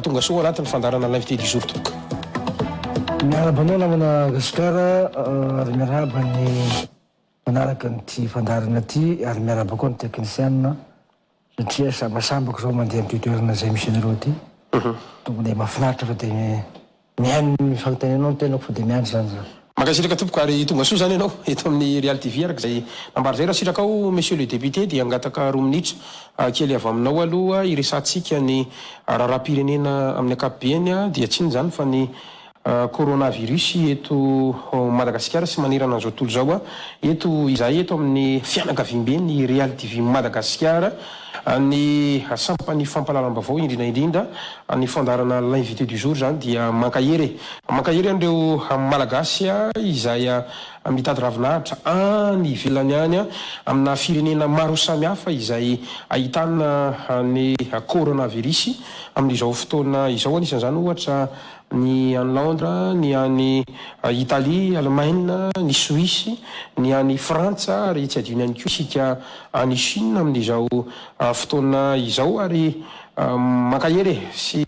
tonga soa anatin'ny fandarana l'invité du jour toka. Miarabanao namana Gasikara ary miaraba ny manaraka nyty fandarana ty ary miaraba koa ny teknisianina satria sambasambako zao mandeha amin'ny toerana zay misy anareo ty. Tokony mahafinaritra fa dia mihaino ny fagnontanianao ny tenako fa dia miandry zany zany. Makasitraka tompoko ary tonga soa zany ianao eto amin'ny Real TV araka zay nambara zay raha sitraka ao monsieur le député dia angataka 2 minitra kely avy aminao aloha iresantsika ny raharam-pirenena amin'ny ankapobeny dia tsy ny zany fa ny coronavirus eto Madagasikara sy manerana an'izao tontolo zao eto izahay eto amin'ny fianakaviam-be ny Real TV Madagasikara ny sampany fampahalalam-baovao indrindra ny fandarana l'invité du jour zany dia mankahery an'ireo malagasy izay mitady ravinahitra any ivelany any amina firenena maro samihafa izay ahitana ny coronavirus amin'izao fotoana izao anisan'izany ohatra ny any Londres, ny any Italie, Allemagne, ny Suisse, ny any Frantsa ary tsy adino ihany koa isika any Chine amin'izao fotoana izao ary mankahery sy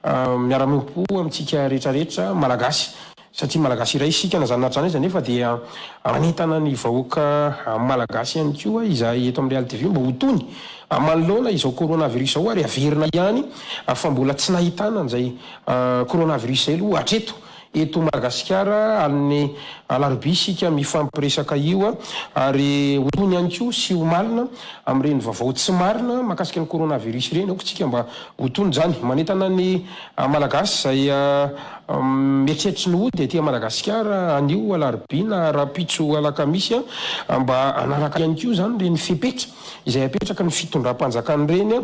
miara-mipo amintsika rehetrarehetra malagasy satria malagasy iray isika nazanona hatrany izy nefa dia manentana ny vahoaka malagasy ihany koa izay eto amin'ny Real TV mba ho tony manoloana izao coronavirus zao ary averina ihany fa mbola tsy nahitana an'izay coronavirus zay aloha hatreto eto Madagasikara amin'ny alarobia isika mifampiresaka io ary hotony ihany koa sy ho malina amin'ireny vaovao tsy marina mahakasika ny coronavirus ireny aoko tsika mba hotony zany manentana ny malagasy zay mieritreritra ny ody etỳ Madagasikara anio alarobia na rapitso alakamisy mba anaraka ihany koa zany reny fepetra izay apetraka ny fitondram-panjakana reny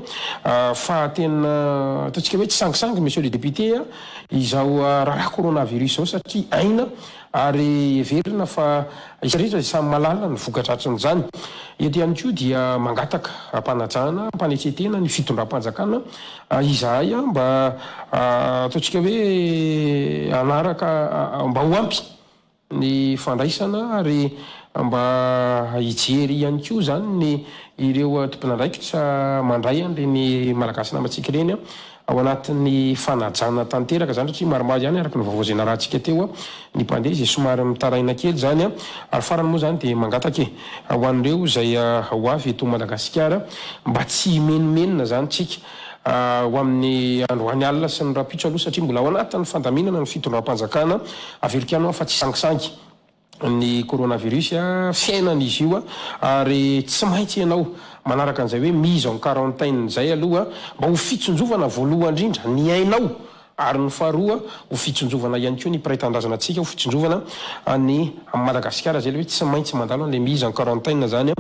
fa tena ataontsika hoe tsy sangisangy monsieur le député izao raha coronavirus zao satria aina ary everina fa isarehetra samy malala ny voka-dratrany zany eto ihany koa dia mangataka ampanajana mpanetsetena ny fitondram-panjakana izahay mba ataontsika hoe anaraka mba ho ampy ny fandraisana ary mba hijery ihany koa zany ny ireo tompon'andraikitra mandray an'ireny malagasy namatsika ireny ao anatin'ny fanajana tanteraka zany satria maromaro ihany araka ny vaovao zay narahantsika teo ny mpandeha izay somary mitaraina kely zany ary farany moa zany dia mangataka ho an'ireo izay ho avy eto Madagasikara mba tsy menimenina zany tsika ho amin'ny androany alina sy ny rapitso aloha satria mbola ao anatin'ny fandaminana ny fitondram-panjakana averikano fa tsy sangisangy ny coronavirus fiainana izy io ary tsy maintsy ianao manaraka an'izay hoe mise en quarantaine zay aloha mba ho fitsonjovana voalohany indrindra ny ainao ary ny faharoa ho fitsonjovana ihany koa ny mpiray-tandrazana antsika ho fitsonjovana ny Madagasikara zay le hoe tsy maintsy mandalo le mise en quarantaine zany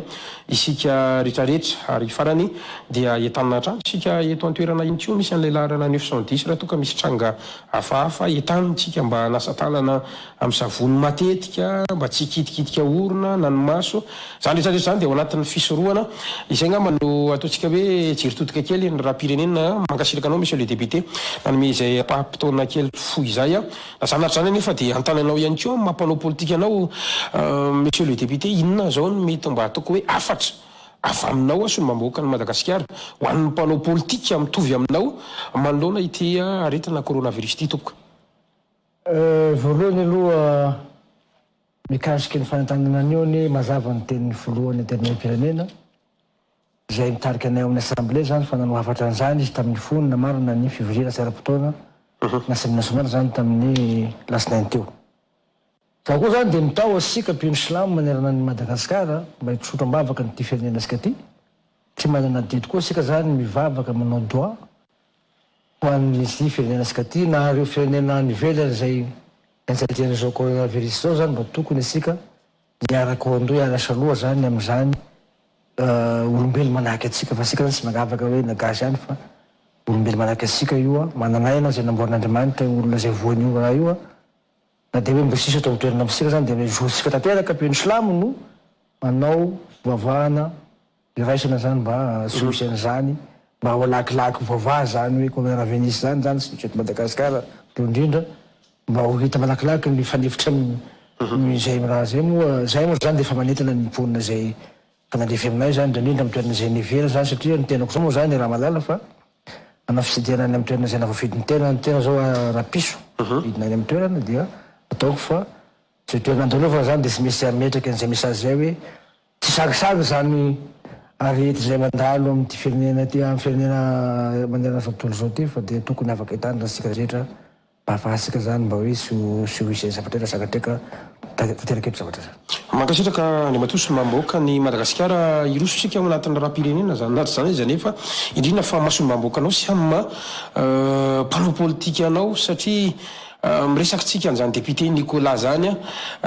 isika rehetrarehetra ary farany dia entanina hatrany isika eto an-toerana ihany koa misy an'ilay laharana 910 raha toka misy tranga hafahafa entanitsika mba nasatalana amin'ny savony matetika mba tsy kitikitika orona na ny maso zany rehetrarehetra zany dia ao anatin'ny fisorohana izay ngamba no ataontsika hoe jeritotika kely ny raha-pirenena mankasiraka anao monsieur le député nanome izay pahampitaona kely foy izay nazanatra zany nefa dia antananao ihany koa mampanao politika anao monsieur le député inona zao no mety mba ataoko hoe afatra avy aminao sy ny mamoaka ny Madagasikara ho an'ny mpanao politika mitovy aminao manoloana ity aretina coronavirus ity tokoka. Voalohany aloha mikasiky ny fanantanana anio ny mazava ny tenin'ny voalohany antenimpirenena izay mitarika anay amin'ny assemblée zany fa nanao hafatra an'izany izy tamin'ny fony na marina ny février nasaram-potoana n'Assemblée nationale zany tamin'ny lasinainy teo. Za koa zany dia mitao asika mpiony silamo manerana ny Madagasikara mba hitsotra mbavaka nyty firenena asika ty tsy manana didy koa asika zany mivavaka manao droit ho an'zy firenena asika ty na ireo firenena nivelany zay ansadiana zao coronavirus zao zany mba tokony asika miaraka andoha hiarasa aloha zany amin'izany olombelo manahaky atsika fa asika zany tsy magavaka hoe nagasy ihany fa olombelo manahaky atsika io mananaina zay namboarin'Andriamanitra olona zay voany io raha io na dia hoe mbo sisy atao toerana amintsika zany dia jourtsika tanteraka mpiony silamo no manao fivavahana iraisana zany mba solution zany mba ho alakilaky vavaha zany hoe coronavirus zany zany sy eto Madagasikara indrindra mba ho hita malakilaky ny fanefitra zay raha zay moa zay moa zany dia efa manentana ny mponina zay fanandefy aminay zany indrindra amin'ny toerana zay nivera zany satria ny tenako zao moa zany raha malala fa ana fisidihana any amin'ny toerana zay navafidiny tena ny tena zao rapiso vidina any amin'ny toerana dia ataoko fa zay toerana andalova zany dia tsy misy ametraka an'izay mesazy zay hoe tsy sagisagy zany arety zay mandalo amin'ity firenena ty amin'ny firenena manderana zao tontolo zao ty fa dia tokony afaka hitandrina sika rehetra mba ahafahasika zany mba hoe sy ho isy zavatra rehetra sagatreka tanteraka eto zavatra zany. Mankasitraka ny matoso mamboaka ny Madagasikara irososika ao anatin'ny raha-pirenena zany naty zany izy anefa indrindra fa mahasombamboaka anao sy amin'ny mpanao politika anao satria miresakitsika an'izany député Nicolas zany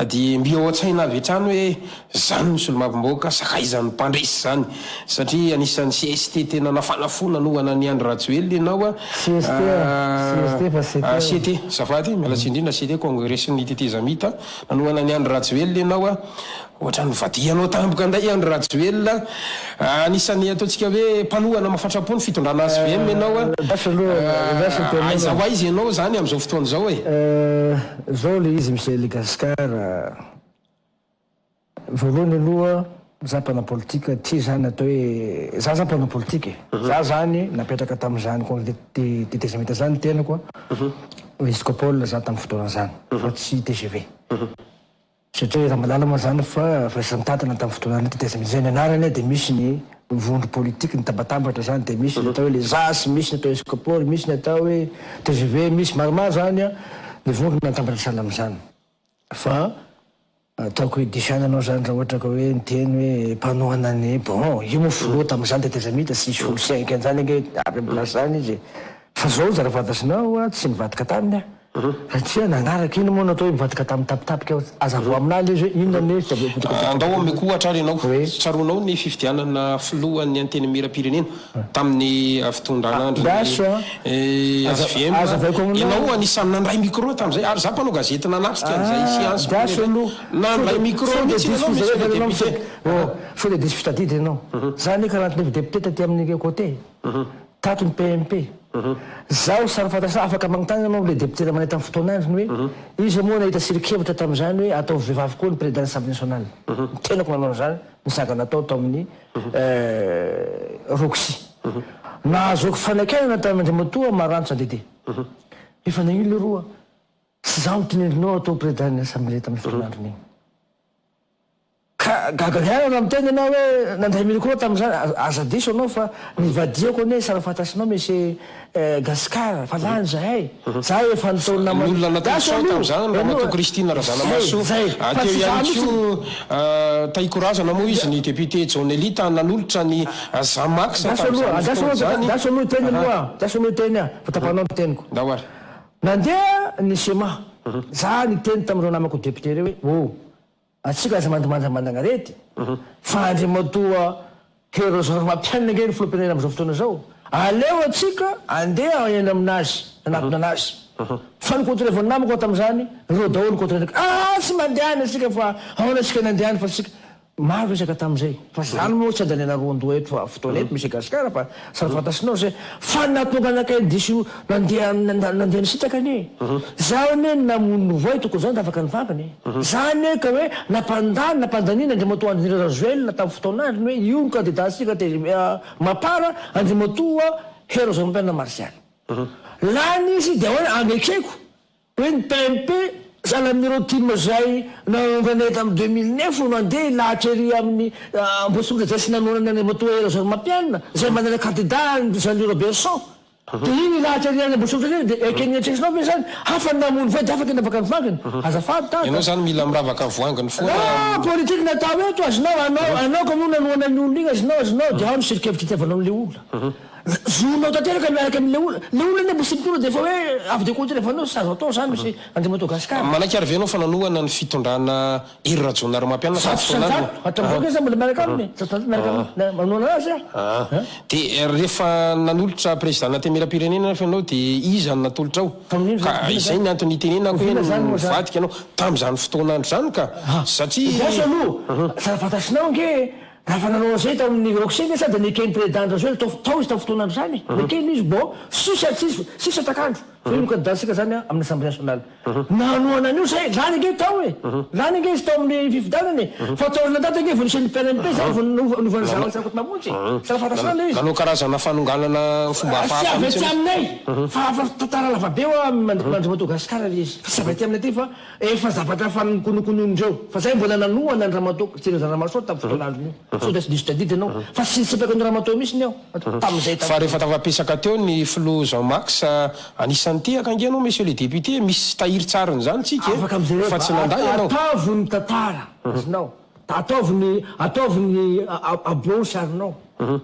dia mbi ao an-tsaina avy hatrany hoe zany ny solombavamboaka sakaizany mpandresy zany satria anisan'ny CST tena nafanafona nohana ny Andry Rajoelina ianao CT zafady mialatsy indrindra CT Congrès-ny tetezamita nanohana ny Andry Rajoelina ianao ohatrany vadianao tampoka anday Andry Rajoelina anisan'ny ataontsika hoe mpanohana mahafatrapony fitondrana ASVM ianao aiza ho aiza ianao zany amin'izao fotoana zao zao le izy misy Madagasikara voalohany aloha za mpanao politika ty zany atao hoe za zany mpanao politika za zany napetraka tamin'izany tetezamita zany tenako Escopole za tamin'ny fotoana zany fa tsy TGV satria raha malala moa zany fa isa mitantana tamin'ny fotoana tetezamita zay ny anarany dia misy ny vondro politika ny tabatambatra zany dia misy ny atao hoe le zasy misy ny atao Escopole misy ny atao hoe TGV misy maromaro zany ny vondro natambatra sahala amin'izany fa ataoko hoe disananao zany raha ohatra ka hoe niteny hoe mpanohana ny bon io moa filoha tamin'izany tetezamita sy isy olo sainky an'izany ake avy amin'ny place zany izy fa zao zara fantatsinao tsy mivadika taminy satria nagnaraka ino moa natao hoe mivadika tamin'ny tapitapika azavo aminazy izy hoe inona ny andao ame koa atrary ianao tsaronao ny fifidianana filohan'ny anteny miram-pirenena tamin'ny fitondran'andro ASVM ianao anisan'ny nandray micro tamin'izay ary za mpanao gazety nanatrika an'izay siansy nandray micro faut de diso fitadidry ianao zany karantin'y député taty amin'ny côté tato ny PMP zaho sary fantasa afaka magnotany anao le député manay tamin'ny fotoana androny hoe izy moa nahita sirikevitra tamin'izany hoe atao vehivavy koa ny président assemblée nationale tenako nanao zany nisagana atao tao amin'ny Roxy nahazoko fanakenana tamin'Andriamatoa Maranto Sandete efa nagnino le roa tsy zaho mitinendrinao atao président assemblée tamin'ny fotoana androny gagagiana amiteny anao hoe nandray micro tamin'izany aza diso anao fa nivadiako ane sara fantasinao misy Gasikara fa lany zahay za efa nitaona olona natao tamin'izany Ramatoa Kristina Razanamaso teo ihany koa taikorazana moa izy ny député Jonelita nanolotra ny Zamax daso aloha teny moa daso aloha teny fa tapanao ny teniko dahoary nandeha ny sema za niteny tamin'ireo namako député reo hoe atsika aza mandamandamandagna arety fa Andriamatoa Kérosor mampianina nge ny filoham-pirenena amin'izao fotoana zao aleo atsika andeha eny aminazy anatona anazy fa nikontrolevany namako tamin'izany reo daholo nikontrolevany tsy mandehany asika fa ahoana asika nandehany fa tsika maro resaka tamin'izay fa zany moa tsy andaniana rondoa eto fa fotoana eto misy Gasikara fa sary fantasinao zay fa natonga anakay diso nandeha nisitaka anie zaho ane namono voay tokony zany afaka nivampany zany ka hoe napandanina Andriamatoa Andry Rajoelina tamin'ny fotoana androny hoe io ny candidat asika mapara Andriamatoa Kérosor mampianina Martial lany izy dia hoe amekeko hoe ny PMP zala amin'ireo time zay nanganay tamin'ny 2009 nandeha lahatra ery amin'ny ambosonga zay sy nanonany Andriamatoa Kérosor mampianina zay manana candidat Jean-Louis Robinson dia iny lahatra ery any ambosonga zay dia ekeny atresinao ve zany hafa namono voay dia afaka ny afaka nivangany azafady tata ianao zany mila miravaka voangany foana politique natao eto azonao anao ka moa nanoana ny olona iny azonao dia ao ny sirikevitra itiavanao le olona zonao tanteraka miaraka amin'le olona le olona iny mbosi mitona dia efa hoe avy de kontrefanao sy azo atao zany misy Andriamatoa Gasikara manaiky ary venao fa nanohana ny fitondrana Hery Rajonary mampianina sa fotoanandro hatramin'izao izy mbola miaraka aminy miaraka manoana azy dia rehefa nanolotra président natemiram-pirenena fa ianao dia iza ny natolotra ao ka izay ny antony itenenako hoe mivadika ianao tamin'izany fotoanandro zany ka satria aloha sara fantasinao nge raha fa nanao zay tao amin'ny rokseny sady nekeny président zao tao izy tao fotoanandro zany nekeny izy bo sisa takandro nokadansika zany amin'ny assemblée nationale nanoana an'io zay zany nge tao e zany nge izy tao amin'ny fifidanany fa taorina tata nge voniseny PNMP zay novany zavatsakoty mamonjy sa fantasana le izy nanao karazana fanonganana fomba hafahafa tsy aminay fa tantara lavabe eo Madagasikara le izy fa tsy avy aty aminay aty fa efa zavatra fanikonokonondreo fa zay mbola nanoana ny Ramatao tsy Ramatao tamin'ny fotoanandro io so tsy diso tadidy anao fa tsy sipaka ny Ramatao mihitsy ao tamin'izay fa rehefa tafampisaka teo ny Flo Jean-Max anisan'ny tehaka ange anao monsieur le député misy tahiry tsarany zany tsika fa tsy nanday ianao ataovy ny tantara izinao ataovy ny abao sarinao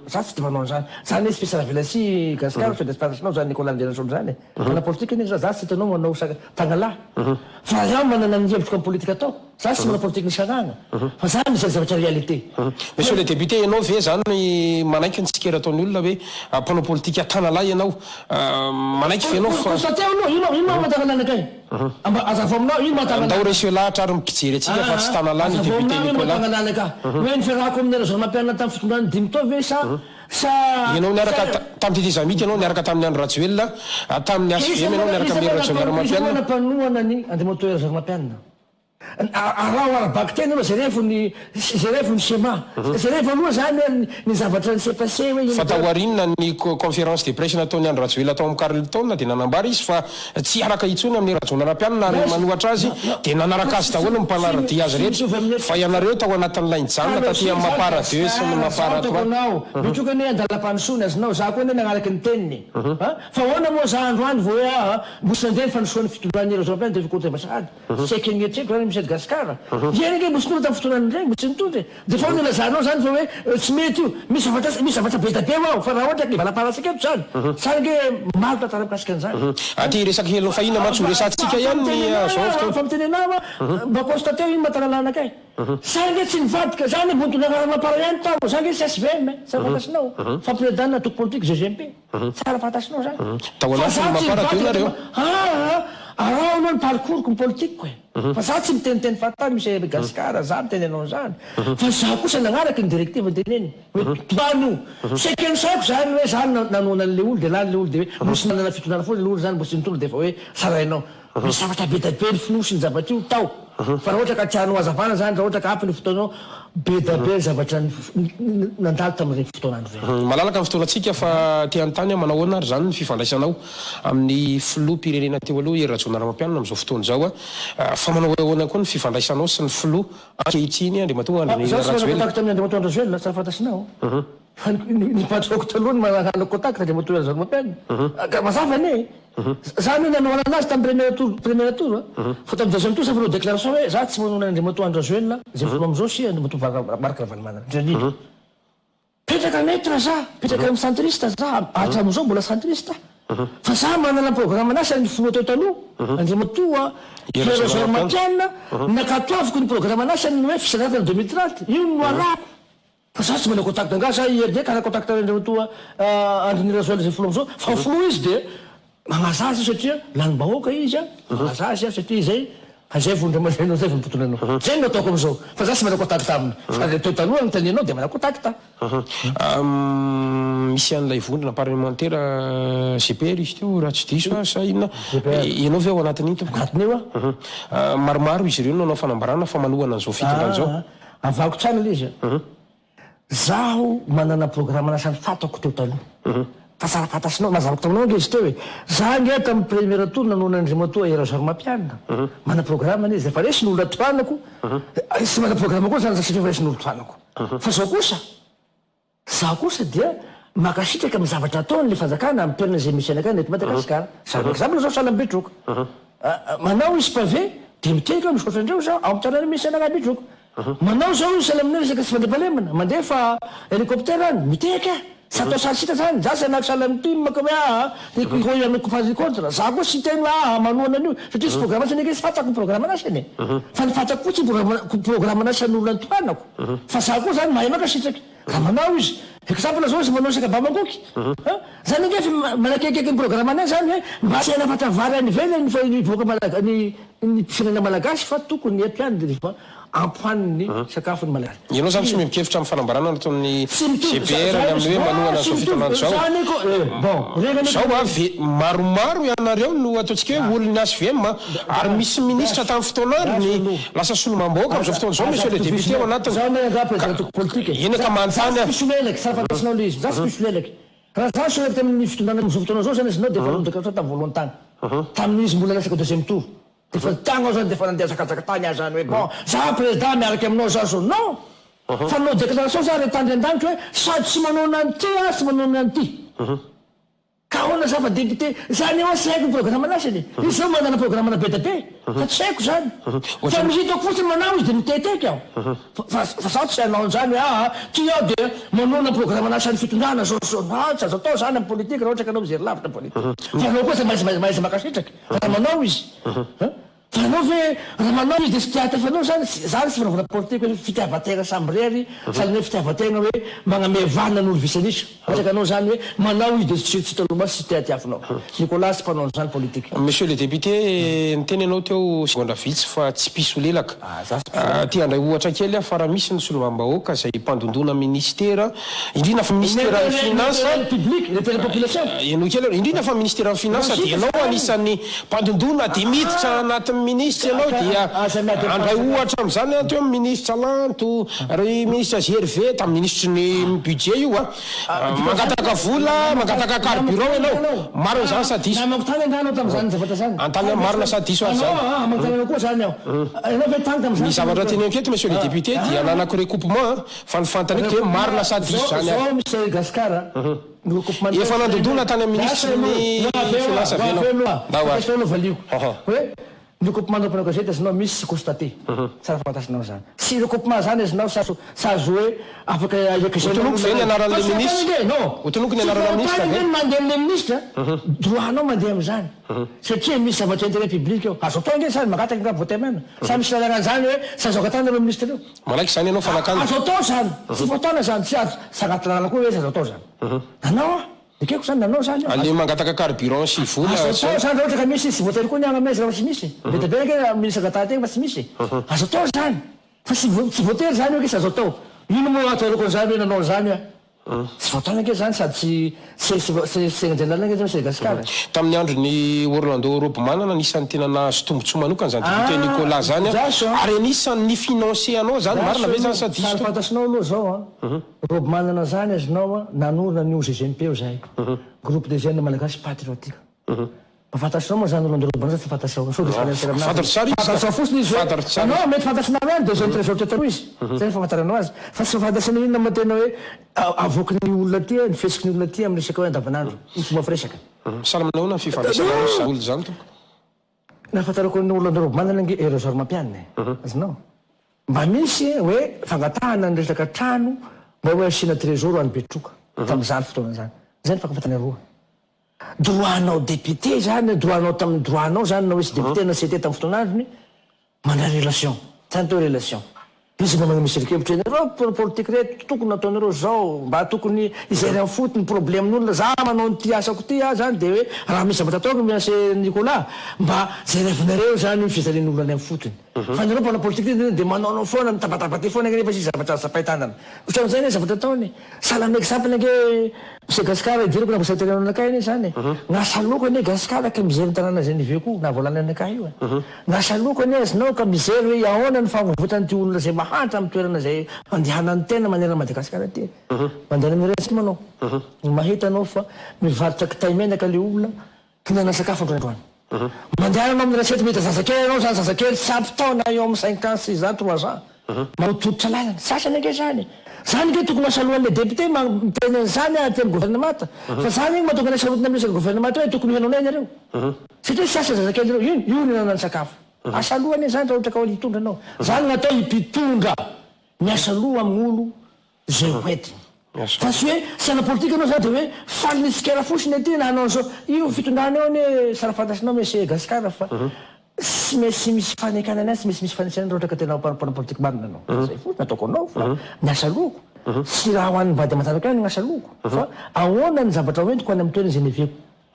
za tsy de manao zany zany izy fisara velasy gasikara so de spasinao zany Nicolas Anderson zany kana politique iny za tsy hitanao manao tagnalahy fa za manana ny hevitra politique atao za tsy manao politique nisanagna fa za misy zavatra réalité monsieur le député ianao ve zany manaiky ny tsikera ataony olona hoe mpanao politique tanalahy ianao manaiky ve ianao fa constaté anao ino matangalana kay azavo aminao ino matangalana ndao resio lahatra ary mipijery atsika fa tsy tanalahy ny député Nicolas matangalana ka hoe ny fiarahako amin'ny raison mampianana tamin'ny fitondrany dimy tao ve sa ianao niaraka tamin'ny Tity Zamity ianao niaraka tamin'ny Andro Rajoelina tamin'ny ASVM ianao niaraka amin'ny Rajoelina Ramatoela manapanoana ny andriamatoela Ramatoela araho arabaky tena zay refony schéma zay refa aloha zany ny zavatra ny sepase hoe fa taoarinina ny conférence de presse nataony Andro Rajoelina tao amin'ny Carleton dia nanambara izy fa tsy araka itsony amin'ny Rajoelina Ramatoela ary manohatra azy dia nanaraka azy daholo mpanaradia azy rehetra fa ianareo tao anatin'ny lain-janona taty amin'ny Mapara 2 sy ny Mapara 3 mitokany hoe andalam-panosony azinao za koa nagnaraky ny teniny fa ahoana moa za andro any vo hoe mosy nandeha ny fanosoan'ny fitondran'ny Rajoelina dia fikotra ambasady tsy haky agnetreko zany misy Gasikara ienige mosy tonga tamin'ny fotoanany regny mosy nitondry dia fa nilazanao zany fa hoe tsy mety io misy zavatra be tabe ao fa raha ohatra valaparasika eto zany zany nge maro tantara mikasika an'izany aty resaky helo fahina matso resantsika ihany ny azao fa mitenenao mba constaté ino matanalana kay zany nge tsy nivadika zany bontonagna mapara ihany tao zany nge tsy SVM tsy fantasinao fa président natoko politique GGMP tsara fantasinao zany tao anatin'ny Mapara 2 nareo araho anao ny parcours ny politike fa za tsy miteniteny fatany misy Gasikara za mitenenao zany fa za kosa nagnaraky ny directive teneny hoe toano sekeny saiko zany hoe zany nanoana an'le olo de lany le olo de hoe mosy nanana fitondrana foana le olo zany mbo tsy nitondra de fa hoe sarainao misy zavatra be dabe ny finosy ny zavatra io tao fa raha ohatra ka tianao azavana zany raha ohatra ka apy ny fotoanao be dabe ny zavatra nandalo tamin'ireny fotoanandro zay malalaka ny fotoanatsika fa te-anontany manahoana ary zany ny fifandraisanao amin'ny filoha pirenena teo aloha Rajoelina Ramatoela amin'izao fotoana zao fa manao ahoana koa ny fifandraisanao sy ny filoha ankehitriny andriamatoa Rajoelina contact amin'ny andriamatoa Rajoelina tsara fantasinao fa ny patroko taloha ny manahana contact andriamatoa Rajoelina ka mazava ane zany nanao anazy tamin'ny premier tour fa tamin'ny deuxième tour sa fanao déclaration hoe za tsy manao andriamatoa Rajoelina zay volo amizao sy andriamatoa Marc Ravalomanana ndrindra petraka neutre za petraka amin'ny centriste za hatramizao mbola centriste fa za manana programme anasa ny filoha teo taloha andriamatoa Ramatoela nakatoaviko ny programme anasany hoe fisanatana 2030 io no arako fa za tsy manao contact nga za IRD ka contact andriamatoa Andry Rajoelina zay filo amizao fa filoha izy de magnazazy satria lanim-bahoaka izy magnazazy satria zay zay vondramanao zay vonipotolanao zay no ataoko amizao fa za tsy manao contact aminy fa teo taloha notanianao de manao contact misy an'ilay vondrona parlementaire GPR izy teo raha tsy diso sa inona ianao ve ao anatin'iny tompoko anatiny io maromaro izy ireo nanao fanambarana fa manohana an'izao fitondran'izao avako tsara le izy zaho manana programme nasany fatako teo taloha fa tsara fantasinao mazavako taminao nge izy teo hoe za nge tamin'ny premier tour nanona andriamatoa Rajoelina Ramatoela mana programme izy fa resy n'olona toanako sy mana programme koa zany zasatria fa resy n'olo toanako fa zao kosa dia makasitraka amin'ny zavatra ataony le fanjakana amin'ny toerana zay misy anakany eto Madagasikara zany exemple zao Salambetroka manao izy pavé de miteka misotra andreo za ao amin'ny misy anakany Betroka manao zao izy salamina resaka tsy fandrapalemana mandeha fa hélicoptère any miteka tsy atao sarisita zany za sy anaky sahala mity maka hoe amiko phase contre za koa sy tena manoana an'io satria sy programme asany sy fatako programme anasany fa ny fatako fotsy programme anasany olona nitoanako fa za koa zany mahay makasitraky raha manao izy exemple zao izy manao saka bamangoky zany nge manakekeiky ny programme anazy zany hoe mba tsy hanafatra vary any ivelany fa nivoaka ny firenena malagasy fa tokony ampiany de rehefa ampohaniny sakafony malaza ianao zany tsy mihemikevitra amin'ny fanambarana nataon'ny GPR amin'ny hoe manohana zao fotoanandro zao zao maromaro ianareo no ataontsika hoe olony ASVM ary misy ministra tamin'ny fotoanandrony lasa solomam-bahoaka am'izao fotoana zao monsieur le député ao anatiny iny ka manontany raha za solety amin'ny fitondrana am'izao fotoana zao zany izinao defa nodekatra tamin'ny voalohany tany tamin'izy mbola lasaka deuxième tour defa tagna ao zany defa nandeha sakajaka tany azy zany hoe bon za président miaraka aminao za so non fa nanao déclaration za retandry an-danitra hoe sady tsy manao an'ity sy manao an'ity ka ahoana zava-député zany eo sy haiko ny programme anasany izy zao manana programme na be da be fa tsy haiko zany fa mihitako fotsiny manao izy de miteteky aho fa za tsy hanao an'izany hoe ty aho de manona programme anasany fitondrana zao tsy azo atao zany amin'ny politique raha ohatra ka anao mijery lavitra politique fa anao koa mahaza makasitraka raha manao izy fa anao ve raha manao izy de sy tiata fa anao zany sy fanaovana politique hoe fitiavan-tegna samby rery sahala hoe fitiavan-tegna hoe magname vana n'olo visanisa ohatra ka anao zany hoe manao izy de tsy talomas sy tiatiavinao Nicolas sy mpanao zany politique monsieur le député niteny anao teo segondra vitsy fa tsy piso lelaka ty andray ohatra kely fa raha misy ny solomam-bahoaka izay mpandondona ministera indrindra fa ministera ny finance public le population eno kely indrindra fa ministera ny finance dia ianao anisan'ny mpandondona de miditra anatin'ny ministre ianao dia andray ohatra am'izany teo amin'ny ministre Lanto ry ministre GRV tamin'ny ministre ny budget io mangataka vola mangataka carburant ianao marina zany sady diso namako tany anao tamin'izany zavatra zany antany marina sady diso azy zany manotany koa zany aho ianao ve tany tamin'izany ny zavatra teny enketo monsieur le député dia nanako recoupement fa ny fantany eky dia marina sady diso zany zao monsieur Gascara efa nandondona tany amin'ny ministre ny finance avenao valiako hoe recoupement de gazety azinao misy sy constaté tsara fantasinao zany sy recoupement zany azinao sazo hoe afaka otonoko ve ny anaran'le ministre otonoko ny anaran'le ministre mandeha amin'le ministre droit-nao mandeha am'izany satria misy zavatra intérêt public eo azo atao nge zany makataky nga votemena sa misy lalana zany hoe sy azo akatana reo ministre reo malaiky zany ianao fanakana azo atao zany tsy fotoana zany tsy azo sagaty lalana koa hoe sy azo atao zany nanao ekeko zany nanao zany ale mangataka carburant sy vola azo atao zany ohatra ka misy sy voatery koa ny agna maizy raha tsy misy betabe ke ministre gatategna fa tsy misy azo atao zany fa tsy voatery zany hoe ke sy azo atao ino moa atoroko zany hoe nanao zany sy voatana ke zany sady segnajalala zany Gascara tamin'ny andro ny Orlando Robman anisan'ny tena nahazo tombontsoa manokana zany député Nicolas zany ary anisan'ny financé anao zany marina ve zany sady diso fantasinao aloha zao Robman zany azonao nanorona ny OGGMP eo zay groupe des jeunes malagasy patriotique fantasinao moa zany Orlando Robman tsy fantasinao fantasinao fotsiny izy anao mety fantasinao ihany de zany trésor tetaro izy zay fafantaranao azy fa tsy fantasinao inona ma tena hoe avoky ny olona ty ny fesiky ny olona ty amin'ny resaka hoe andavanandro ny fomba firesaka salamanao na fifandraisana olo zany toko nahafantarako ny Orlando Robman nge érosor mampianina azonao mba misy hoe fangatahana ny resaka trano mba hoe asina trésor any Betroka tam'izany fotoana zany zany fakafantany roa droit-nao député zany droit-nao tamin'ny droit-nao zany na hoe sy député na CT tamin'ny fotoanandrony mandray relation zany teo relation izy mba misy rikevitra reo politique reto tokony nataonareo zao mba tokony izery amin'ny fotony problemen'olona za manao ny ty asako ty zany de hoe raha misy zavatra ataoko miasy Nicolas mba jerevinareo zany fizaren'olona any amin'ny fotony fa nareo mpanao politique de manaonao foana mitabataba foana nefa sy zavatra sapay-tanana ohatran'izay ne zavatra ataony sahala exemple nge monsieur Gascara idiriko na vosaterenao anakay iny zany gnasaloko ane Gascara ka mizery tanàna Genève na volana anakay io gnasaloko ane azinao ka mizery hoe ahoana ny fagnavotany ty olona zay mahantra amin'ny toerana zay andehanany tena manera Madagasikara ty mandeha amin'ny resy manao mahita anao fa mivarotra kitay menaka le olona tinana sakafo androandroany mandeha anao amin'ny rasety mety zazakely anao zany zazakely sapy taona eo amin'ny 5 ans 6 ans 3 ans maotoditra lalana sasany ake zany zany ke tokony asalohany le député miteny an'izany aty amin'ny gouvernemanta fa zany igny mahatonga nasarotina amin'ny resaka gouvernemanta hoe tokony henao nay nareo satria sasa zazakely reo io ny nanany sakafo asalohany zany raha ohatra ka hitondra anao zany natao himpitondra miasaloha amin'ny olo zay hoentiny fa sy hoe sana politique anao zany de hoe falinitsikera fosiny aty na hanao zao io fitondrana eo ane sara fantasinao monsieur Gascara fa sy misy fanekanana sy misy fanisana ohatra ka tena mpana politique marina anao zay fosiny ataoko anao fa miasaloko sy raha ho an'ny mbady aman-janako ihany gnasaloko fa ahoana ny zavatra hoentiko any amin'ny toerana Genève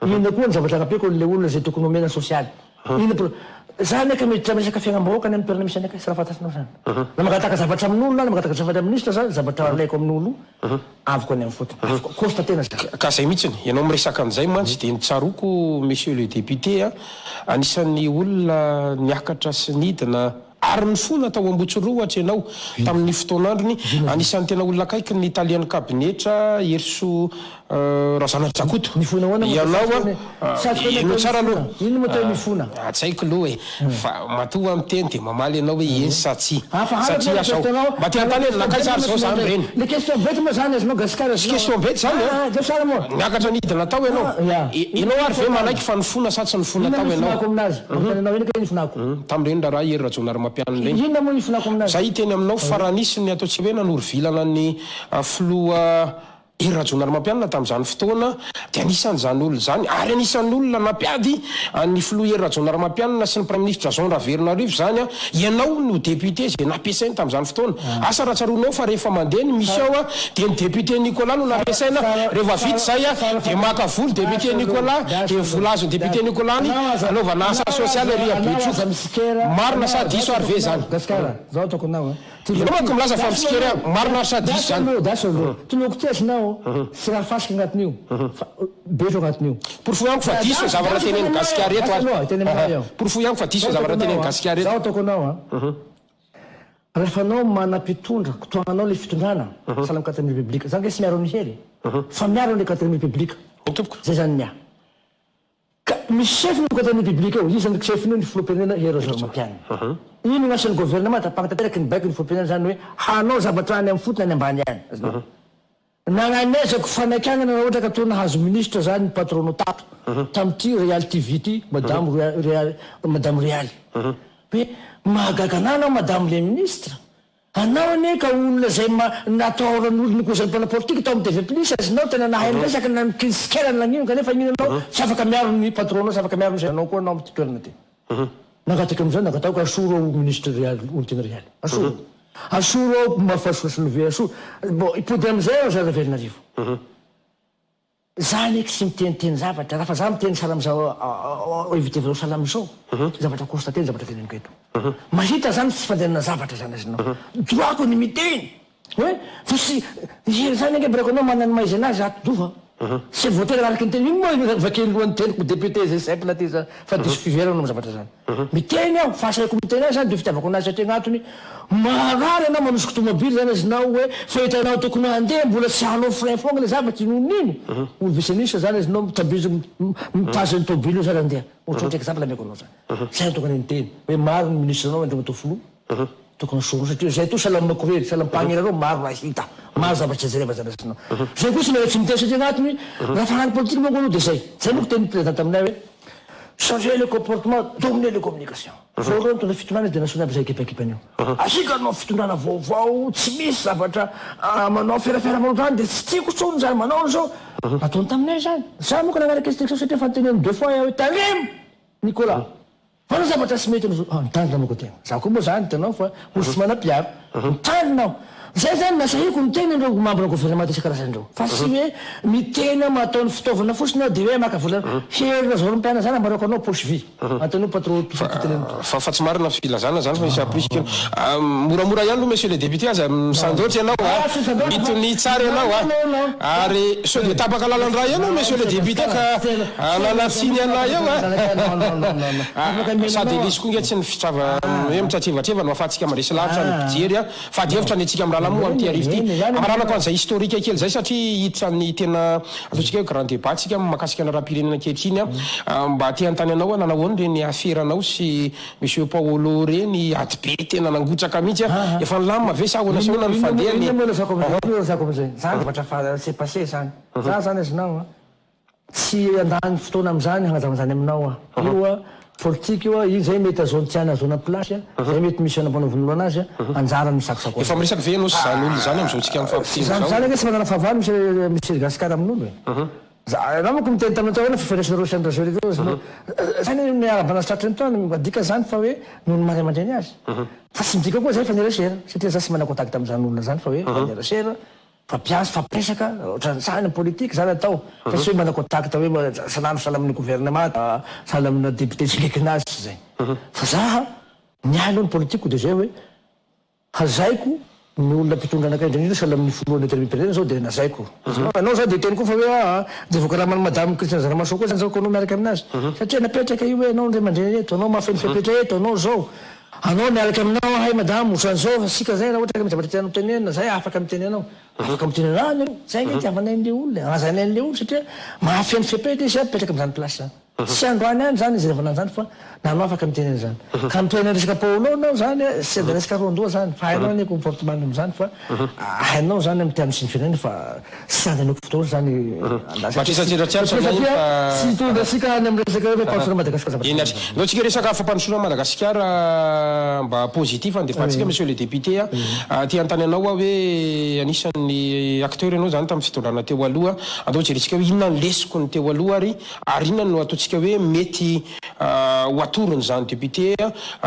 ino koa ny zavatra anapeko le olona zay tokony omena sosialy zany aka mety resaka fiainam-bahoaka ny amin'ny toerana misy anaka sy raha fantasinao zany na mangataka zavatra amin'olona na mangataka zavatra ministra zany zavatra alaiko amin'olo avoko any amin'ny fotony kosta tena zany ka zay mihitsiny ianao miresaka an'izay mantsy dia nitsaroko monsieur le député a anisan'ny olona niakatra sy nidina ary ny fona tao Ambotsoroa ohatra ianao tamin'ny fotoan'androny anisan'ny tena olona akaiky ny italian'ny kabinetra Erso Razanajakoto ianao ino tsara aloha ino moa tao mifona tsy haiko aloha e fa matoa amin'ny teny dia mamaly ianao hoe eny sa tsy satria zao mba tia antany nakay tsara zao zany reny le question bety moa zany azonao gasikara sy question bety zany de sara moa niakatra nidina tao ianao ianao ary ve manaiky fa nifona sa tsy nifona tao ianao aminazy anao iny ka nifonako tamin'ireny raha hery rajonary mampianina reny inona moa nifonako aminazy zay teny aminao faranisiny atao tsy hoe nanorovilana ny filoha hery rajonary mampianina tamin'izany fotoana dia anisan'izany olona zany ary anisan'ny olona nampiady ny filoha hery rajonary mampianina sy ny prime ministre Jean Raverinarivo zany a ianao no député zay nampiasainy tamin'izany fotoana asa raha tsaronao fa rehefa mandeha ny misao a dia ny député Nicolas no nampiasaina rehefa vita zay a dia maka voly député Nicolas dia vola azo député Nicolas ny anaovana asa sosialy ry Betsoka marina sa diso ary ve zany gasikara zao ataoko nao ianao manko milaza fa misikera marina sa diso zany toloko tesinao sy raha fasika agnatin'io betro agnatin'io porofo ihany ko fa diso zavatra teneny gasikara eto ary porofo ihany ko fa diso zavatra teneny gasikara eto zao ataoko nao rehefa anao manam-pitondra kotoagnanao le fitondrana salam 4000 publique zany ke sy miaro ny hery fa miaro le 4000 publique tompoko zay zany nia ka misy chef ny 4000 publique eo izy ndreky chef ny filohampirenena hery zao mampianina ino gn'asan'ny gouvernement tapagnatateraky ny baiky ny filohampirenena zany hoe hanao zavatra any amin'ny fotony any ambany any nagnanezako fanakianana na ohatra ka toa nahazo ministre zany ny patron tato tamin'ity Real TV ty madame Real hoe mahagaga anao madame le ministre anao ane ka olona zay nataoran'olo nikosany mpana politique tao amin'ny TV plus azinao tena nahay miresaka na mikisikerana nagnino kanefa ino anao tsy afaka miaro ny patronao sy afaka miaro ny anao koa anao amin'ny toerana ty nagataka am'izany nagatao ka asoro ao ministre Real olo tena Real asoro ao mafasosonove asoro bon ipody am'izay ao za Raverinarivo za neky sy miteniteny zavatra raha fa za miteny sala am'izao evitevao sala am'izao zavatra constateny zavatra teny amiko eto mahita zany tsy fandehanana zavatra zany azinao droako ny miteny hoe fa sy zany ange brako anao manany maizy anazy ato dova sy voatena araky ny teny ino moa vakeny lohan'ny teniko député zay simple ty zany fa diso fiverana amy zavatra zany miteny aho fahasaiko miteny azy zany de fitiavako anazy satria agnatony marary anao manosoko tomobily zany azinao hoe fahitanao tokony handeha mbola tsy hanao frein fogna le zavatra inonino olo visinisa zany azinao mitabizy mitazy ny tobily io zany andeha ohatrohatra exemple ameko anao zany zay tokony niteny hoe maro ny ministre anao andreo atao filoha tokony soro satria zay to salamako rery salampagnirareo maro raha hita maro zavatra jereva zany azinao zay koa sy mety miteny satria agnatiny raha fagnano politique manko anao de zay moa teny présidente aminay hoe changer le comportement dominer les communications voalohany tona fitondrana de nasona aby zay kipakipany io asika anao fitondrana vaovao tsy misy zavatra manao feraferamano zany de tsy tiako tsony zany manao zao ataony taminay zany za moka nagnaraka instruction satria fanteneny 2 fois hoe talemo Nicolas fanao zavatra tsy mety mitandrina moko tena za koa moa zany tenao fa olo sy manam-piaro mitandrinao zay zany nasahiko miteny andreo membre gouvernement ty isakarazandreo fa sy hoe miteny mataony fitaovana fotsiny ao de hoe maka volana herina zao mpiana zany ambarako anao poche vie ataonao patron fa tsy marina filazana zany fa misy aprisika moramora ihany aloha monsieur le député aza misandoatra ianao mitony tsara ianao ary so de tapaka lalan-draha ianao monsieur le député ka nanatsiny anay eo sady lisy koa nge tsy ny fitrava hoe mitratrivatreva no ahafahantsika maresy lavitra ny pijery a fa de hevitra ny atsika amin'ny rahalamoa amin'ity arivo ty amaranako an'izay historique kely zay satria hiditra ny tena ataontsika hoe grand débat tsika mahakasika ny raha-pirenena ankehitriny a mba te antany anao nanahoany reny aferanao sy monsieur Paolo reny ady be tena nangotraka mihitsy a efa nilamina ve sa ahoana sy ahoana ny fandehany zany zavatra c'est passé zany za zany azinao tsy andany fotoana am'izany hagnazavan'izany aminao io politique io iny zay mety azony tiana azona place zay mety misy anapanaovon'olo anazy anjara misakosako efa miresaky ve anao sy zany olo zany am'izao tsika mifampiteny zao zany age tsy manana fahavalo misy gasikara amin'olo anao moko miteny tamin'ny tao hoe fiferaisina rosy andrazeo zany miarabana satry ny taona madika zany fa hoe noho ny maray aman-dreny azy fa tsy midika koa zay fa nirasera satria za tsy mana contact am'izany olona zany fa hoe nirasera fampiasa fampiresaka ohatran'izany politika zany atao fa tsy hoe mana contact hoe salamy sahala amin'ny gouvernement sahala amina député tsikekinazy sy zay fa zaha ny ahy aloha ny politiko dia zay hoe hazaiko ny olona mpitondra anakay indrindra sahala amin'ny foloana termipirenena zao dia nazaiko anao zany dia teny koa fa hoe devoka raha mana madame Christian Zaramaso koa zany zao ko anao miaraka aminazy satria napetraka io hoe anao ndray mandreny eto anao mahafeny fepetra eto anao zao anao miaraka aminao hay madame ohatran'izao fa sika zay raha ohatra ka zavatra tianao tenenina zay afaka mitenenao afaka mitenena anao zay nge tiavanay an'le olona azanay an'le olona satria mahafeny fepetra izy mipetraka amin'izany place zany tsy androany any zany izy rehefa nan'izany fa nanao afaka mitenena zany ka mitenena resaka paolo anao zany sy ada resaka rondoa zany fa hainao ny comportement amin'izany fa hainao zany amitiany sy ny firenena fa sy andanao fotoana zany sy tondra sika any amin'ny resaka hoe mpanosona Madagasikara no tsika resaka fampanosona Madagasikara mba positif andefantsika monsieur le député tia antany anao hoe anisan'ny acteur anao zany tamin'ny fitondrana teo aloha atao jerentsika hoe inona ny lesoko ny teo aloha ary inona no ataontsika hoe mety ho atorony zany député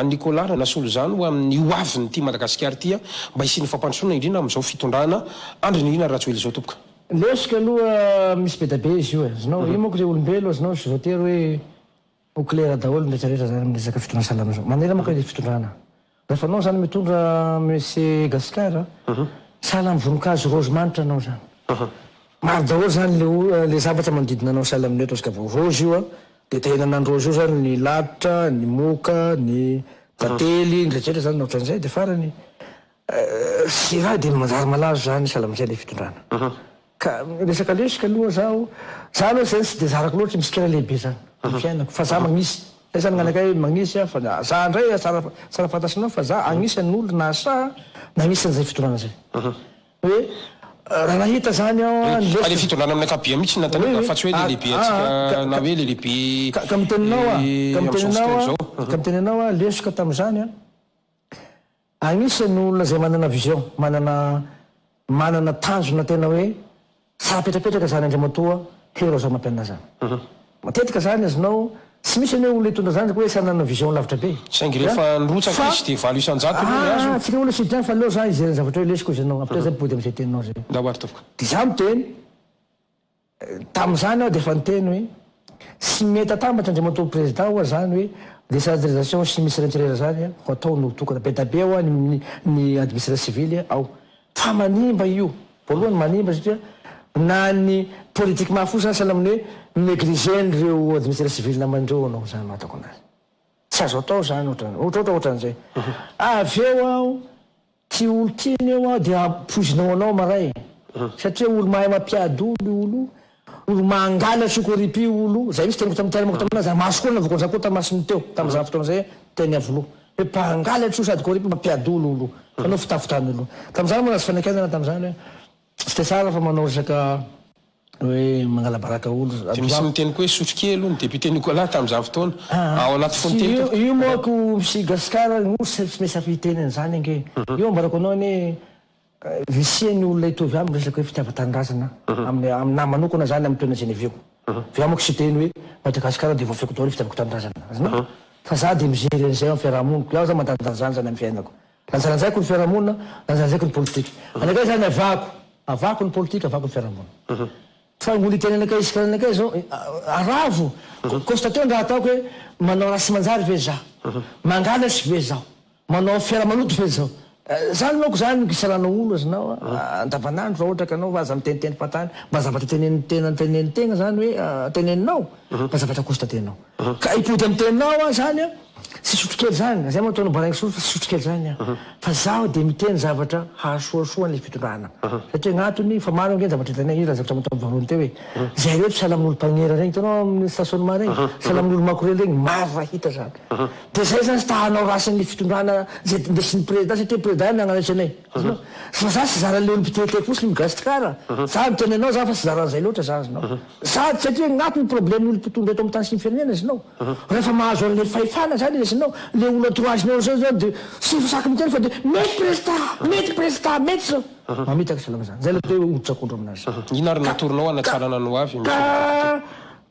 Nicolas Nasolo zany ho amin'ny hoaviny ty Madagasikara ty mba hisin'ny fampandrosoana indrindra amin'izao fitondrana andro indrindra raha tsy ho ela zao topoka lesika aloha misy be da be izy io azonao io moko zay olombelo azonao sy voatery hoe ho clair daholo rehetrarehetra zany amin'ny resaka fitondrana salama zao manera moka izy fitondrana rehefa anao zany mitondra monsieur Gaspard sahala amin'ny voninkazo rose manitra anao zany maro daholo zany le zavatra manodidina anao sahala amin'ny eto resaka rose io dia tehinanany rose io zany ny latitra ny moka ny tantely ny rehetrarehetra zany ohatran'izay dia farany sy raha dia manjary malazo zany sahala amin'izay le fitondrana ka resaka lesika aloha zaho aloha zany tsy dia zarako loatra misy kira lehibe zany ny fiainako fa za magnisy zany ganakay magnisy fa za ndray tsara fantasinao fa za agnisan'ny olo na sa nagnisan'izay fitondrana zay hoe raha nahita zany le fitondrana amin'ny akapobia mihitsy natany fa tsy hoe le lehibe atsika na hoe le lehibe ka mitenenao lesika tamin'izany agnisan'ny olona zay manana vision manana tanjona tena hoe sarapetrapetraka zany andriamatoa hero zao mampianina zany matetika zany azonao tsy misy any hoe olona hitondra zany hoe sanana vision lavitra be saingy rehefa nirotsaka izy dia valo isan-jato tsika olona sidrany fa leo za izereny zavatra hoe lesiko izy anao apre zay pody am'izay teninao zay dahoary tofoka dia za miteny tamin'izany aho dia efa niteny hoe sy mety atambatra andriamatoa président oa zany hoe décentralisation sy misy rentrerera zany ho atao no tokana be da be ao ny administration civile ao fa manimba io voalohany manimba satria na ny politique mahafosany sahala amin'ny hoe négligeny reo administration civile namandreo anao zany mahatako anazy tsy azo atao zany ohatran'izay avy eo aho ty olo tiany eo aho dia ampozinao anao maray satria olo mahay mampiady olo mangalatry koripy olo zay misy teniko taminazy maso koa navoko an'izany koa tamasiny teo tamin'izany fotoana zay teny avoloha hoe mpangalatry io sady koripy mampiady olo fa anao fitafitany olo tamin'izany moa nazy fanekazana tamin'izany hoe tsy te tsara fa manao resaka hoe mangala baraka olo misy miteny koa hoe sotrokely ny député Nicolas tamin'izany fotoana ao anaty fonteny io moako misy Gaspard sy misy afiteny zany ange io ambarako anao ny visiany olona hitovy aminy resaka hoe fitiavan-tanindrazana amina manokana zany amin'ny toerana Geneveko vy amako sy teny hoe Madagasikara dia voafeko daholo fitiavako tanindrazana azonao fa za dia mijery an'izay amin'ny fiarahamoniko iaho za mandandany zany zany amin'ny fiainako lanjalanjaiko ny fiarahamonina lanjalanjaiko ny politika anakay zany avako ny politika avako ny fiarahamonina fa olo hiteny anakay isika anakay zao aravo constaté raha ataoko hoe manao raha sy manjary ve za mangalatsy ve zaho manao fiarahamanoto ve zao zany manko zany isaranao olo azonao andavanandro raha ohatra ka anao aza miteniteny fatany mba zavatra tenenitegna zany hoe teneninao mba zavatra constaténao ka hipody amin'ny teninao zany sy sotrokely zany zay manao mbola fa sy sotrokely zany fa zaho dia miteny zavatra hahasoasoan'le fitondrana satria gnatony fa maro ange zavatra hitany io raha zavatra matao voalohany teo hoe zay reto sahala amin'olo mpagnera regny hitanao amin'ny stationnement regny sahala amin'olo makorely regny maro raha hita zany dia zay zany sy tahanao rasan'le fitondrana zay ndesin'ny président satria président nagnanaitra anay fa za sy zara le olo mpitehitea fosiny migasikara za miteny anao za fa sy zaran'izay loatra za azinao sady satria gnatony problème olo mpitondra eto amin'ny tany sy ny firenena azinao rehefa mahazo an'le fahefana zany izy anao le olo entourage-nao zao zao dia sy fosaky miteny fa dia mety président mety zao mamitaka salama zany zay loatra hoe otsakondro aminazy ino ary natorinao anatsarana no avy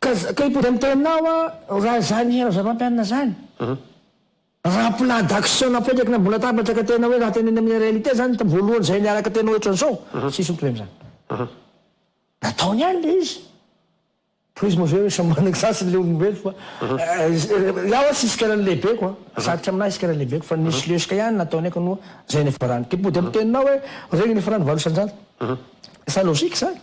ka hipody amin'ny teninao raha zany hera za mampianina zany raha plan d'action napetraky na mbola tabatra ka tena hoe raha teneny amin'ny réalité zany voalohany zay niaraka tena ohatran'izao sisy mitoy am'izany nataony ihany le izy fa izy moa zay hoe samy managny sasy le olombelo fa iaho a sisy karany lehibe koa sarotra aminahy isy karany lehibe ko fa nisy lesika ihany nataony aiko noa zay nefa rany ke body amin'ny teninao hoe regny nefa rany valo isan-jato sa logika zany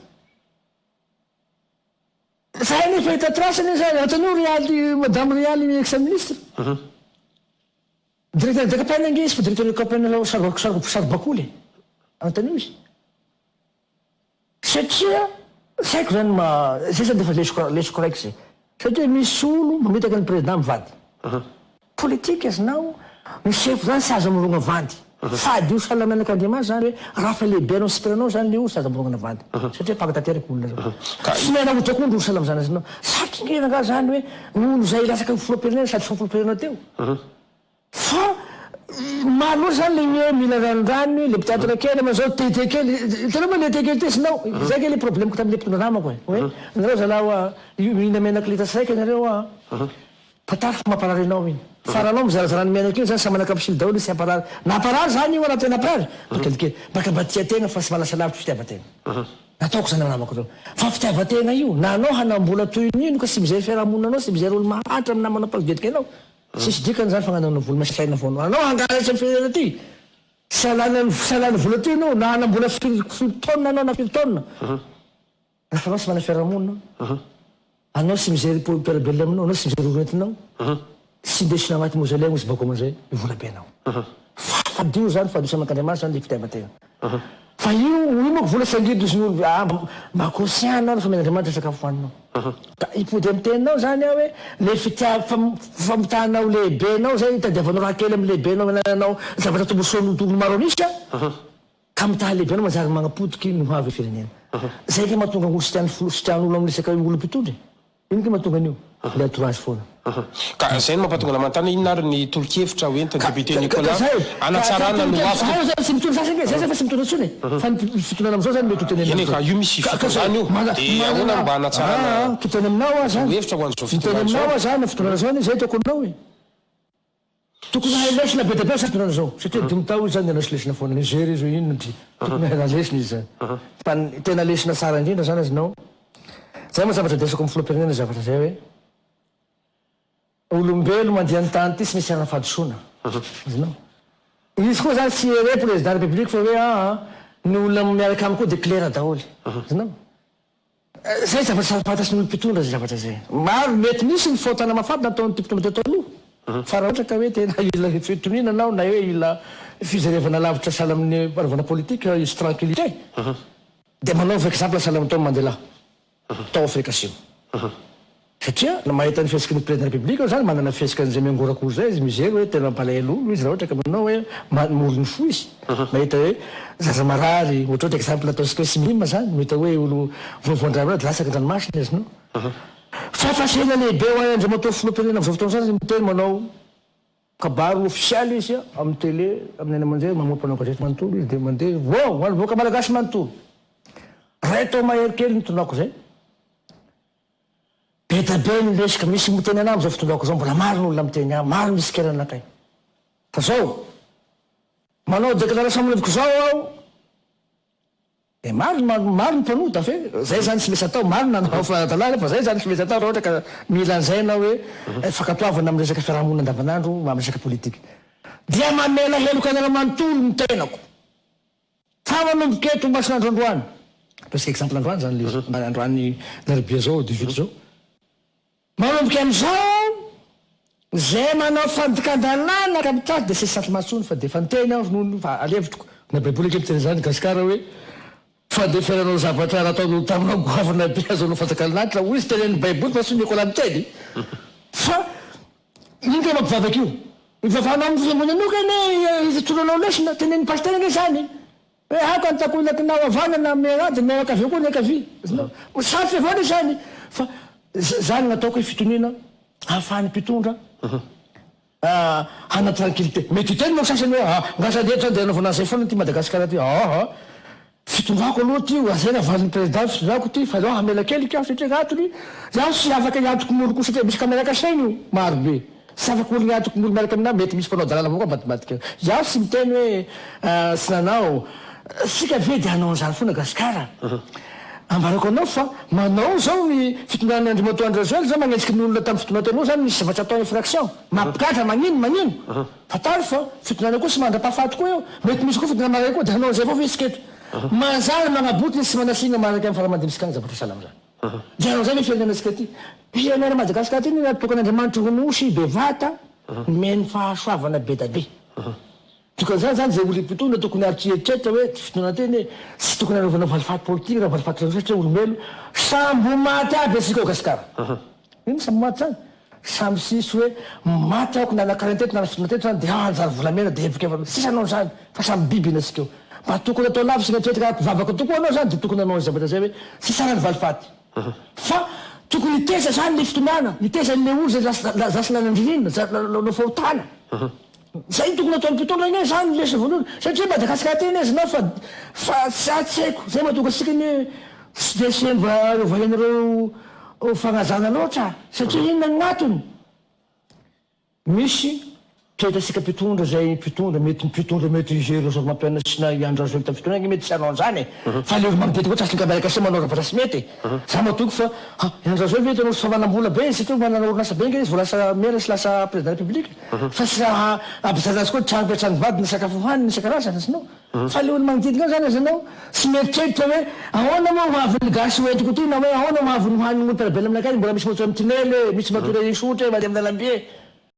zay nefa hita trasany zany atanio Rialy madame Rialy ex-ministre directeur de campagne ange izy fa directeur de campagne lao Sarbakoly antanio izy satria saiko zany zay zany defa lesoko raiky zay satria misy olo mamitaka ny président mivady politika azinao misefo zany sy azo amorogna vandy fady io sahala menaka andriamanitra zany hoe raha fa lehibe anao sipiranao zany le olo sy azo amorogna vandy satria mpakatanteraka olona zao sy mena otrako ondro olo sahala am'zany azinao saky ngenanga zany hoe olo zay lasaka filoam-pirenena sady fampiloam-pirenena teo fa maro zany le hoe mila ranondrany le mpitatra kely amazao tete kely tanao ma le te kely tesinao zay ke le problème ko tamile mpitondra namako hoe nareo zalaho mihina menaka litasy raiky nareo patary fa mampararinao iny faranao mizarazarany menaka iny zany sa manaka pisily daholy sy amparary naparary zany io anaty naparary bakelikely baka mba tia-tena fa sy malasa lavitra fitiavatena nataoko zany namako reo fa fitiavatena io na anao hanambola toyny ino ka sy mijery fiarahamonina anao sy mijery olo mahatra amin'ny namana palidetiky anao sisy dikany zany fagnanana vola masaina foana anao hangalatra ny firenena ty salana vola ty anao na hanambola filo taona anao na filo taona rafa anao sy mana fiarahamonina anao sy mijery piarabelona aminao anao sy mijery orentinao sy indesina agnaty mausolée izy bako amazay vola be anao fadio zany fadio samak'andriamanitra zany le fitiavatena fa io moko vola sangidy izy n'olo makosianao refa men'andriamanitra sakafo hoaninao ka ipody amin'ny teninao zany aho hoe le famitahanao lehibenao zay itadiavanao raha kely amin'ny lehibenao menanao zavatra tombosoan'olo maro anisy ka mitaha lehibenao manjary magnapotiky no havy firenena zay ke mahatonga olo sitian'olo amin'ny resaka olo mpitondry ino ke mahatonga an'io le entourage foana ka zay no mampatonga lamantany ino ary ny tolokevitra hoe ny député Nicolas anatsarana no afaka sy mitondra sasy zay fa sy mitondra tsony fa fitondrana amizao zany mety hoteneny ka io misy fito zany io de ahoana mba anatsarana toteny aminao a zany hevitra ho an'izao miteny aminao a zany fitondrana zany zay tokonao e tokony hay lesina be dabe sa fitondrana zao satria dimy tao izy zany anao sy lesina foana nigery izy inona ty tokony hay lesina izy zany fa tena lesina tsara indrindra zany azinao zay moa zavatra desako amin'ny filoam-pirenena zavatra zay hoe olombelo mandeha ny tany ty sy misy ana-fadisoana azinao izy koa zany sy ere président république fa hoe ny olona miaraka aminy koa déclare daholy azinao zay zavatra fantasy n'olo mpitondra zay zavatra zay maro mety misy ny faotana mafady nataony ty mpitondra teto aloha fa raha ohatra ka hoe tena ila fitonina anao na hoe ila fijerevana lavitra sahala amin'ny arovana politique izy tranquillité dia manaova exemple sahala amin'ny Tom Mandela tao Afrika Asimo satria na mahita ny fihetsiky ny président république zany manana fihetsiky an'izay miangorak'olo zay izy mijery hoe tena mampalahelo olo izy raha ohatra ka manao hoe molony fo izy mahita hoe zaza marary ohatra ohatra exemple ataontsika hoe simima zany mahita hoe olo voavoandrano de lasaka andranomasina izy no fa fasena lehibe ho any andriamatoa filoam-pirenena am'izao fotoana zany miteny manao kabaro officialy izy amin'ny télé amin'ny any amanjay mamompanao gazety manontolo izy dia mandeha vo any voaka malagasy manontolo reto mahery kely nitondrako zay beta be ny lesika misy miteny anah am'izao fitondrako zao mbola maro n'olona miteny ah maro misy keranakay fa zao manao déclaration amin'naviko zao aho maro ny mpanota fe zay zany tsy mesy atao maro nanao fadalàna fa zay zany tsy mesy atao raha ohatra ka mila an'izayna hoe fakatoavana amin'ny resaka fiarahamonina andavanandro amin'ny resaka politika dia mamela heloka anana manontolo ny tenako fa manomboka eto masin'andro androany presque exemple androany zany le androany laribia zao 18 zao manomboka am'izao zay manao fandikandalàna ka mitady de sisy saty mahatsony fa de fa niteny aho nono fa alevitriko na baiboly ke miteny zany gasikara hoe fa de feranao zavatra nataonao taminao goavana be azonao fanjakalanaitra ho izy tenen'ny baiboly fa sy Nicolas miteny fa ino ke mampivavaky io ivavana amin'ny fiamonanokany izy tonanao lesina tenen'ny pasteur ane zany hoe hako antakonakinao avanana miarady miaraka avy koa ny akavy saty avana zany fa zany nataoko hoe fitonina ahafahany mpitondra hana tranquillité mety teny moa sasany hoe ngasadetra de anaovanazay foana ty Madagasikara ty fitondrako aloha ty azena valin'ny président fitondrako ty fa zaho hamela kely kao satria gnatony zaho sy afaka hiatoko n'olo koa satria misy kameraka sainy io maro be sy afaka olo hiatoko n'olo miaraka aminahy mety misy mpanao dalàna avao koa matematika zaho sy miteny hoe sy nanao sika ve dia hanao an'izany foana gasikara ambarako anao fa manao zao ny fitondrany andro matoandro zao zao magnetsika ny olona tamin'ny fitondrana taloha zany misy zavatra atao infraction mampikatra magnino fataro fa fitondrana koa sy mandra-pahafaty koa eo mety misy koa fitondrana maray koa dia hanao zay avao vesiketo manjary manaboty ny sy manasiana maraka amin'ny faramandimisika agny zavatra salama zany dia hanao zay ve fiainana antsika ty pianara Madagasikara ty natokan'Andriamanitra ho nosy bevata meny fahasoavana be da be tokony zany zay olo mpitondra tokony aritrietreta hoe ty fitondrana teny hoe tsy tokony anaovana valifaty politika raha valifaty satria olombelo sambo maty aby asika ao gasikara ino sambo maty zany samby sisy hoe maty aoko nanakarantety na fitondrana teto zany dia anjary volamena dia eviky avana sisy anao zany fa samby biby ina asika eo mba tokony atao lava sika tretraka vavaka tokoa anao zany dia tokony anao zavatra zay hoe tsy sarany valifaty fa tokony iteza zany le fitondrana iteza le olo zay zasy lanandririnina no fahotana zay tokony ataon'ny mpitondra iny zany lesa voalohany satria Madagasikara teny izy nao fa tsy haiko zay mahatonga asika ny tsy de seny vahenareo fagnazana loatra satria inona ny antony misy toetasika mpitondra zay mpitondra mety zero zao mampiana sina iandro azo ta fitondra mety tsy anao an'izany fa le olo mampety koa tsasyka baraka se manao zavatra sy mety za matoky fa iandro azo mety anao sy famanam-bola be satria manana orinasa be nge izy vo lasa mera sy lasa président république fa sy raha ampizaza azy koa trano mpetrano vady ny sakafo hohaniny ny isan-karazany sinao fa le olo magnodidina ao zany azy anao sy meritreritra hoe ahoana moa mahaviny gasy hoentiko ty na hoe ahoana mahaviny hohaniny olo tarabela aminakay mbola misy motsy amin'ny tinely misy matory sotra mandeha amin'ny lalambe